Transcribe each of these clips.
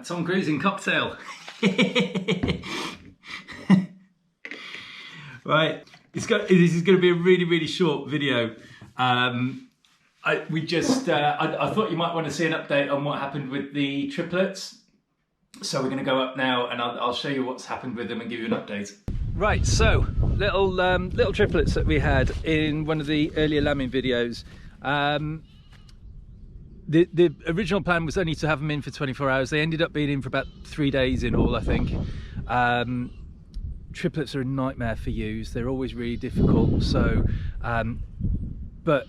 Tom Cruising cocktail. Right, this is going to be a really short video. I thought you might want to see an update on what happened with the triplets. So we're going to go up now and I'll show you what's happened with them and give you an update. Right, so little triplets that we had in one of the earlier lambing videos. The original plan was only to have them in for 24 hours. They ended up being in for about 3 days in all, I think. Triplets are a nightmare for ewes. They're always really difficult. So, but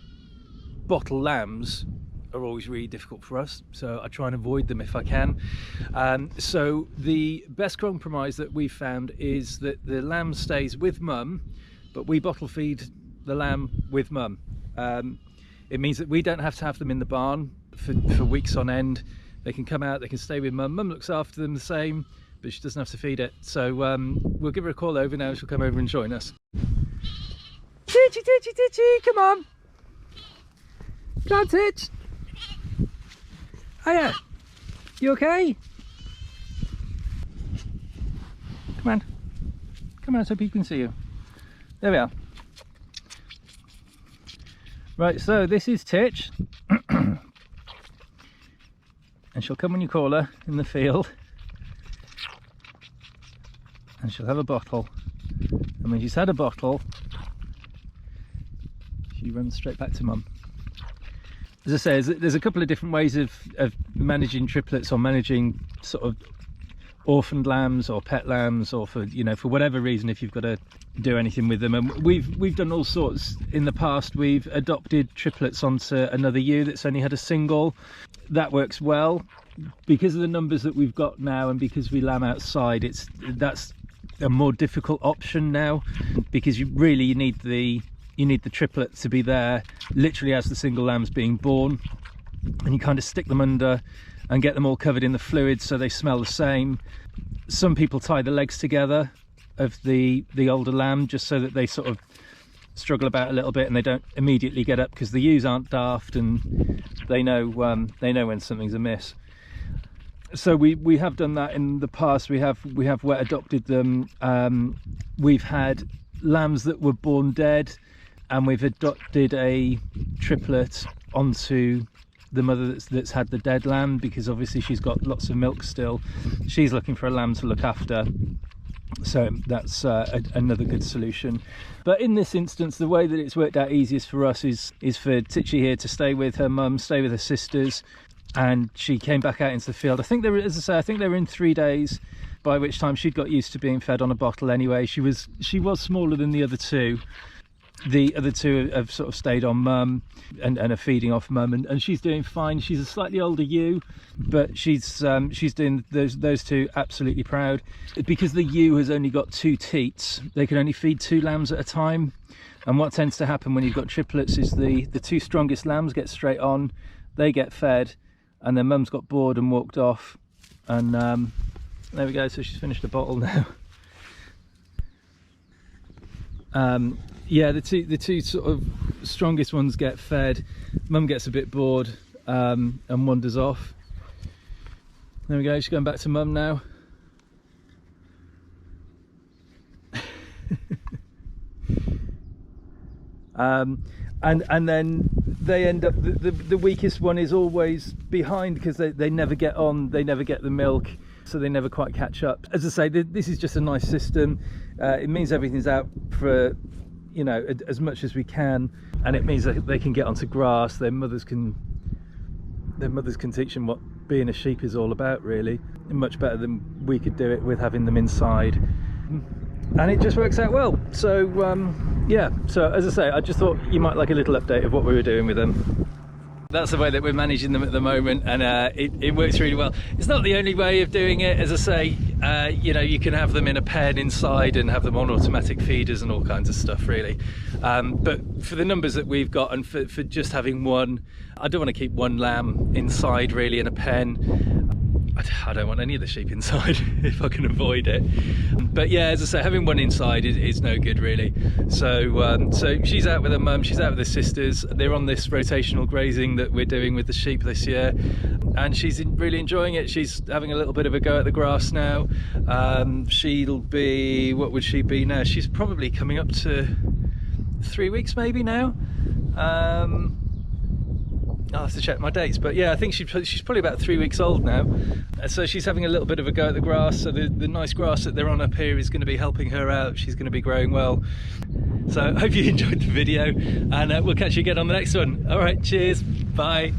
bottle lambs are always really difficult for us. So I try and avoid them if I can. So the best compromise that we've found is that the lamb stays with mum, but we bottle feed the lamb with mum. It means that we don't have to have them in the barn for weeks on end. They can come out, they can stay with mum. Mum looks after them the same, but she doesn't have to feed it. So we'll give her a call over now. She'll come over and join us. Titchy, Titchy, Titchy, come on. Come on, Titch. Hiya. You okay? Come on. Come on so people can see you. There we are. Right, so this is Titch. And she'll come when you call her in the field. And she'll have a bottle. And when she's had a bottle, she runs straight back to mum. As I say, there's a couple of different ways of managing triplets, or managing sort of orphaned lambs or pet lambs, or for whatever reason, if you've got to do anything with them. And we've done all sorts in the past. We've adopted triplets onto another ewe that's only had a single. That works well because of the numbers that we've got now, and because we lamb outside. That's a more difficult option now, because you need the triplet to be there literally as the single lamb's being born, and you kind of stick them under and get them all covered in the fluid so they smell the same. Some people tie the legs together of the older lamb just so that they sort of struggle about a little bit and they don't immediately get up, because the ewes aren't daft and they know when something's amiss. So we have done that in the past. We have wet adopted them. We've had lambs that were born dead, and we've adopted a triplet onto the mother that's had the dead lamb, because obviously she's got lots of milk still. She's looking for a lamb to look after, so that's another good solution. But in this instance, the way that it's worked out easiest for us is for Titchy here to stay with her mum, stay with her sisters, and she came back out into the field. I think they were in 3 days, by which time she'd got used to being fed on a bottle anyway. She was smaller than the other two. The other two have sort of stayed on mum and are feeding off mum, and she's doing fine. She's a slightly older ewe, but she's doing those two absolutely proud. Because the ewe has only got 2 teats, they can only feed 2 lambs at a time. And what tends to happen when you've got triplets is the 2 strongest lambs get straight on, they get fed, and then mum's got bored and walked off. And there we go. So she's finished the bottle now. Yeah, the two sort of strongest ones get fed. Mum gets a bit bored and wanders off. There we go, she's going back to mum now. And then they end up, the weakest one is always behind, because they never get on, they never get the milk, so they never quite catch up. As I say, this is just a nice system. It means everything's out for as much as we can, and it means that they can get onto grass. Their mothers can teach them what being a sheep is all about, really, much better than we could do it with having them inside. And it just works out well. So yeah, so as I say, I just thought you might like a little update of what we were doing with them. That's the way that we're managing them at the moment, and it works really well. It's not the only way of doing it. As I say, you can have them in a pen inside and have them on automatic feeders and all kinds of stuff, really. But for the numbers that we've got, and for just having one, I don't want to keep one lamb inside really in a pen. I don't want any of the sheep inside if I can avoid it. But yeah, as I say, having one inside is no good really. So so she's out with her mum, she's out with her sisters. They're on this rotational grazing that we're doing with the sheep this year, and she's really enjoying it. She's having a little bit of a go at the grass now. She'll be, what would she be now? She's probably coming up to 3 weeks maybe now. I'll have to check my dates, but yeah, I think she's probably about 3 weeks old now. So she's having a little bit of a go at the grass. So the nice grass that they're on up here is going to be helping her out. She's going to be growing well. So I hope you enjoyed the video, and we'll catch you again on the next one. All right, cheers, bye.